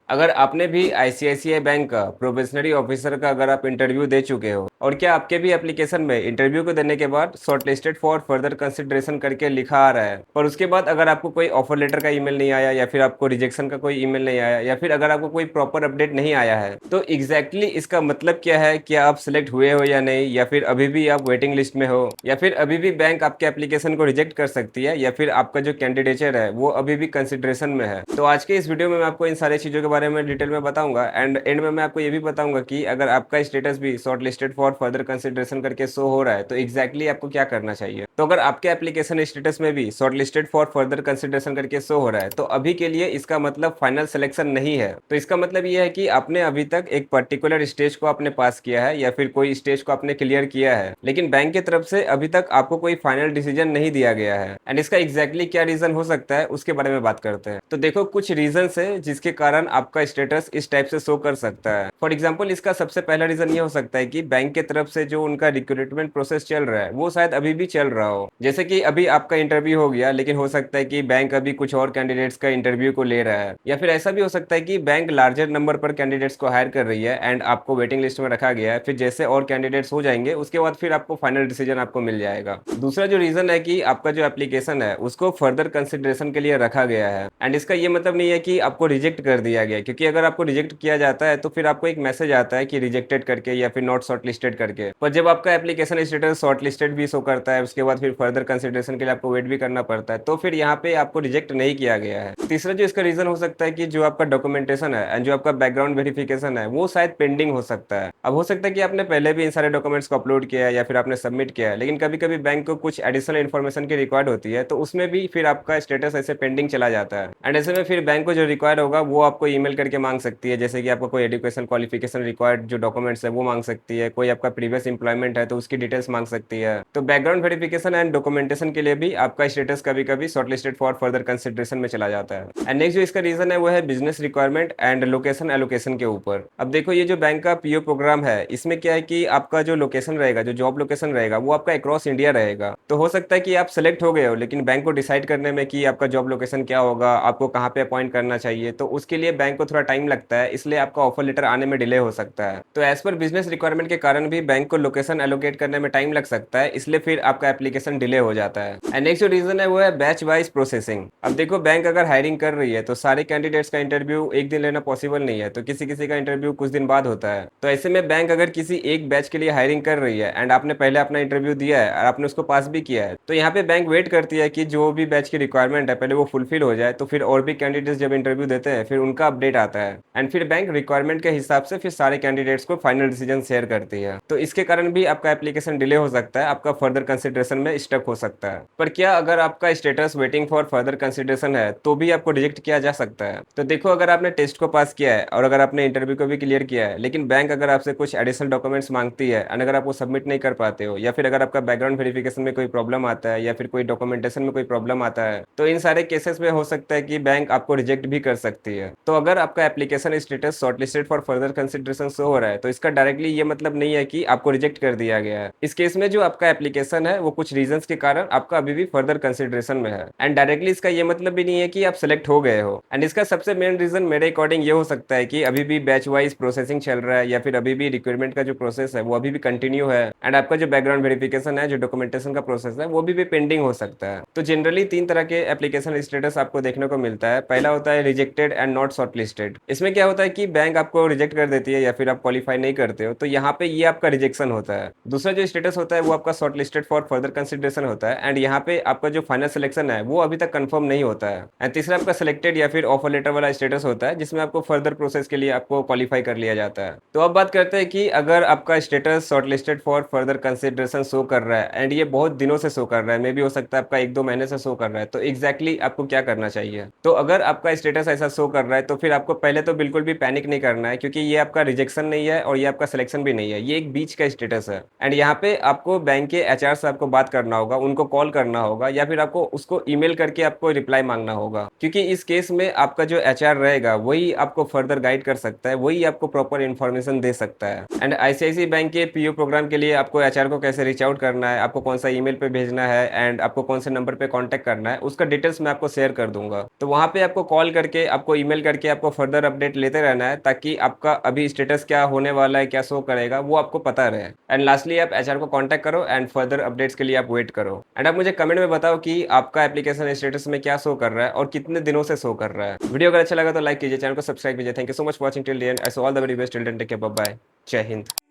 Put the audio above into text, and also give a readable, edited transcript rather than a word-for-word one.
अगर आपने भी आईसीआईसीआई बैंक का प्रोबेशनरी ऑफिसर का अगर आप इंटरव्यू दे चुके हो और क्या आपके भी एप्लीकेशन में इंटरव्यू को देने के बाद शॉर्टलिस्टेड फॉर फर्दर कंसिडरेशन करके लिखा आ रहा है, पर उसके बाद अगर आपको कोई ऑफर लेटर का ईमेल नहीं आया या फिर आपको रिजेक्शन का कोई ईमेल नहीं आया या फिर अगर आपको कोई प्रॉपर अपडेट नहीं आया है, तो एग्जैक्टली इसका मतलब क्या है? क्या आप सिलेक्ट हुए हो या नहीं, या फिर अभी भी आप वेटिंग लिस्ट में हो, या फिर अभी भी बैंक आपके एप्लीकेशन को रिजेक्ट कर सकती है, या फिर आपका जो कैंडिडेचर है वो अभी भी कंसिडरेशन में है। तो आज के इस वीडियो में मैं आपको इन सारी चीजों के बारे में डिटेल में बताऊंगा एंड एंड में मैं आपको ये भी बताऊंगा कि अगर आपका स्टेटस भी short listed for further consideration करके शो हो रहा है तो एग्जैक्टली आपको क्या करना चाहिए। तो अगर आपके एप्लीकेशन स्टेटस में भी short listed for further consideration करके शो हो रहा है तो अभी के लिए इसका मतलब फाइनल सिलेक्शन नहीं है। तो इसका मतलब ये है कि आपने अभी तक एक पर्टिकुलर स्टेज को आपने पास किया है या फिर कोई स्टेज को आपने क्लियर किया है, लेकिन बैंक की तरफ से अभी तक आपको कोई फाइनल डिसीजन नहीं दिया गया है। एंड इसका एग्जैक्टली क्या रीजन हो सकता है उसके बारे में बात करते हैं। तो देखो, कुछ रीजन है जिसके कारण आपका स्टेटस इस टाइप से शो कर सकता है। फॉर एग्जाम्पल, इसका सबसे पहला रीजन ये हो सकता है कि बैंक की तरफ से जो उनका रिक्रूटमेंट प्रोसेस चल रहा है वो शायद अभी भी चल रहा हो। जैसे कि अभी आपका इंटरव्यू हो गया, लेकिन हो सकता है कि बैंक अभी कुछ और कैंडिडेट्स का इंटरव्यू को ले रहा है, या फिर ऐसा भी हो सकता है कि बैंक लार्जर नंबर पर कैंडिडेट्स को हायर कर रही है एंड आपको वेटिंग लिस्ट में रखा गया है। फिर जैसे और कैंडिडेट्स हो जाएंगे उसके बाद फिर आपको फाइनल डिसीजन आपको मिल जाएगा। दूसरा जो रीजन है कि आपका जो एप्लीकेशन है उसको फर्दर कंसिडरेशन के लिए रखा गया है। एंड इसका ये मतलब नहीं है कि आपको रिजेक्ट कर दिया गया, क्योंकि अगर आपको रिजेक्ट किया जाता है तो फिर आपको एक मैसेज आता है कि रिजेक्टेड करके या फिर नॉट शॉर्टलिस्टेड करके। पर जब आपका एप्लीकेशन स्टेटस शॉर्टलिस्टेड भी शो करता है उसके बाद फिर फर्दर कंसिडरेशन के लिए आपको वेट भी करना पड़ता है, तो फिर यहाँ पे आपको रिजेक्ट नहीं किया गया है। तीसरा जो इसका रीजन हो सकता है कि जो आपका डॉक्यूमेंटेशन है एंड जो आपका बैकग्राउंड वेरिफिकेशन है वो शायद पेंडिंग हो सकता है। अब हो सकता है कि आपने पहले भी इन सारे डॉक्यूमेंट्स को अपलोड किया है या फिर आपने सबमिट किया है, लेकिन कभी कभी बैंक को कुछ एडिशनल इन्फॉर्मेशन की रिक्वायर्ड होती है, तो उसमें भी फिर आपका स्टेटस ऐसे पेंडिंग चला जाता है। एंड ऐसे में फिर बैंक को जो रिक्वायर्ड होगा वो आपको ईमेल करके मांग सकती है, जैसे कि आपका कोई एजुकेशन क्वालिफिकेशन रिक्वायर्ड जो डॉक्यूमेंट्स है वो मांग सकती है, कोई आपका प्रीवियस इंप्लॉयमेंट है तो उसकी डिटेल्स मांग सकती है। तो बैकग्राउंड वेरिफिकेशन एंड डॉक्यूमेंटेशन के लिए भी आपका स्टेटस कभी कभी शॉर्टलिस्टेड फॉर फर्दर कंसिडरेशन में चला जाता है। एंड नेक्स्ट जो इसका रीजन है वो है business requirement and location allocation के ऊपर। अब देखो, ये जो बैंक का पीओ प्रोग्राम है इसमें क्या है कि आपका जो लोकेशन रहेगा, जो जॉब लोकेशन रहेगा वो आपका अक्रॉस इंडिया रहेगा। तो हो सकता है कि आप सेलेक्ट हो गए हो, लेकिन बैंक को डिसाइड करने में कि आपका जॉब लोकेशन क्या होगा, आपको कहाँ पे अपॉइंट करना चाहिए, तो उसके लिए बैंक को थोड़ा टाइम लगता है, इसलिए आपका ऑफर लेटर आने में डिले हो सकता है। तो एज पर बिजनेस रिक्वायरमेंट के कारण भी बैंक को लोकेशन एलोकेट करने में टाइम लग सकता है, इसलिए फिर आपका एप्लीकेशन डिले हो जाता है। एंड नेक्स्ट जो रीजन है वो है बैच वाइज प्रोसेसिंग। अब देखो, बैंक अगर हायरिंग कर रही है तो सारे कैंडिडेट्स का इंटरव्यू एक दिन लेना पॉसिबल नहीं है, तो किसी किसी का इंटरव्यू कुछ दिन बाद होता है। तो ऐसे में बैंक अगर किसी एक बैच के लिए हायरिंग कर रही है एंड आपने पहले अपना इंटरव्यू दिया है और आपने उसको पास भी किया है, तो यहाँ पे बैंक वेट करती है कि जो भी बैच की रिक्वायरमेंट है पहले वो फुलफिल हो जाए, तो फिर और भी कैंडिडेट्स जब इंटरव्यू देते हैं फिर उनका अपडेट आता है एंड फिर बैंक रिक्वायरमेंट के हिसाब से फिर सारे कैंडिडेट्स को फाइनल डिसीजन शेयर करती है। तो इसके कारण भी आपका एप्लीकेशन डिले हो सकता है, आपका फर्दर कंसिडरेशन में स्टक हो सकता है। पर क्या अगर आपका status waiting for further consideration है तो भी आपको रिजेक्ट किया जा सकता है? तो देखो, अगर आपने टेस्ट को पास किया है और अगर आपने इंटरव्यू को भी क्लियर किया है, लेकिन बैंक अगर आपसे कुछ एडिशनल डॉक्यूमेंट्स मांगती है एंड अगर आप वो सबमिट नहीं कर पाते हो, या फिर अगर आपका बैकग्राउंड वेरिफिकेशन में कोई प्रॉब्लम आता है या फिर कोई डॉक्यूमेंटेशन में कोई प्रॉब्लम आता है, तो इन सारे केसेस में हो सकता है कि बैंक आपको रिजेक्ट भी कर सकती है। तो अगर आपका application status shortlisted for further consideration show हो रहा है तो इसका डायरेक्टली ये मतलब नहीं है कि आपको रिजेक्ट कर दिया गया है। इस केस में जो आपका एप्लीकेशन है वो कुछ रीजंस के कारण आपका अभी भी फर्दर कंसिडरेशन में है एंड डायरेक्टली इसका ये मतलब भी नहीं है कि आप सिलेक्ट हो गए हो। एंड इसका सबसे मेन रीजन मेरे अकॉर्डिंग ये हो सकता है कि अभी भी बैच वाइज प्रोसेसिंग चल रहा है या फिर अभी भी रिक्वायरमेंट का जो प्रोसेस है वो अभी भी कंटिन्यू है एंड आपका जो बैकग्राउंड वेरिफिकेशन है, जो डॉक्यूमेंटेशन का प्रोसेस है वो भी पेंडिंग हो सकता है। तो जनरली तीन तरह के एप्लीकेशन स्टेटस आपको देखने को मिलता है। पहला होता है रिजेक्टेड एंड नॉट शॉर्टलिस्टेड। इसमें क्या होता है कि बैंक आपको रिजेक्ट कर देती है या फिर आप क्वालिफाई नहीं करते हो, तो यहाँ पे ये आपका रिजेक्शन होता है। दूसरा जो स्टेटस होता है वो आपका शॉर्टलिस्टेड फॉर फर्दर कंसिडरेशन होता है एंड यहाँ पे आपका जो फाइनल सिलेक्शन है वो अभी तक कंफर्म नहीं होता है। एंड तीसरा आपका सिलेक्टेड या फिर ऑफर लेटर वाला स्टेटस होता है जिसमें आपको फर्दर प्रोसेस के लिए आपको क्वालिफाई कर लिया जाता है। तो अब बात करते हैं कि अगर आपका status shortlisted for further consideration show कर रहा है एंड ये बहुत दिनों से शो कर रहा है, मे भी हो सकता है आपका एक दो महीने से शो कर रहा है, तो एग्जैक्टली आपको क्या करना चाहिए? तो अगर आपका स्टेटस ऐसा शो कर रहा है तो फिर आपको पहले तो बिल्कुल भी पैनिक नहीं करना है, क्योंकि ये आपका रिजेक्शन नहीं है और ये आपका सिलेक्शन भी नहीं है, ये एक बीच का स्टेटस है। एंड यहाँ पे आपको बैंक के एचआर से आपको बात करना होगा, उनको कॉल करना होगा या फिर आपको उसको ईमेल करके आपको रिप्लाई मांगना होगा, क्योंकि इस केस में आपका जो एचआर रहेगा वही आपको फर्दर गाइड कर सकता है, वही आपको प्रॉपर इन्फॉर्मेशन दे सकता है। एंड आईसीआईसी बैंक के पीओ प्रोग्राम के लिए आपको एचआर को कैसे रीच आउट करना है, आपको कौन सा ईमेल पे भेजना है एंड आपको कौन से नंबर पे कांटेक्ट करना है, उसका डिटेल्स मैं आपको शेयर कर दूंगा। तो वहां पे आपको कॉल करके, आपको ईमेल करके आप आपको फर्दर अपडेट लेते रहना है ताकि आपका अभी स्टेटस क्या होने वाला है, क्या शो करेगा, वो आपको पता रहे। एंड लास्टली आप एचआर को कांटेक्ट करो एंड फर्दर अपडेट्स के लिए आप वेट करो। एंड आप मुझे कमेंट में बताओ कि आपका एप्लीकेशन स्टेटस में क्या शो कर रहा है और कितने दिनों से शो कर रहा है। वीडियो अगर अच्छा लगा तो लाइक कीजिए, चैनल को सब्सक्राइब कीजिए। Thank you so much for watching till the end. I so all the very best till then, take care, bye bye, जय हिंद।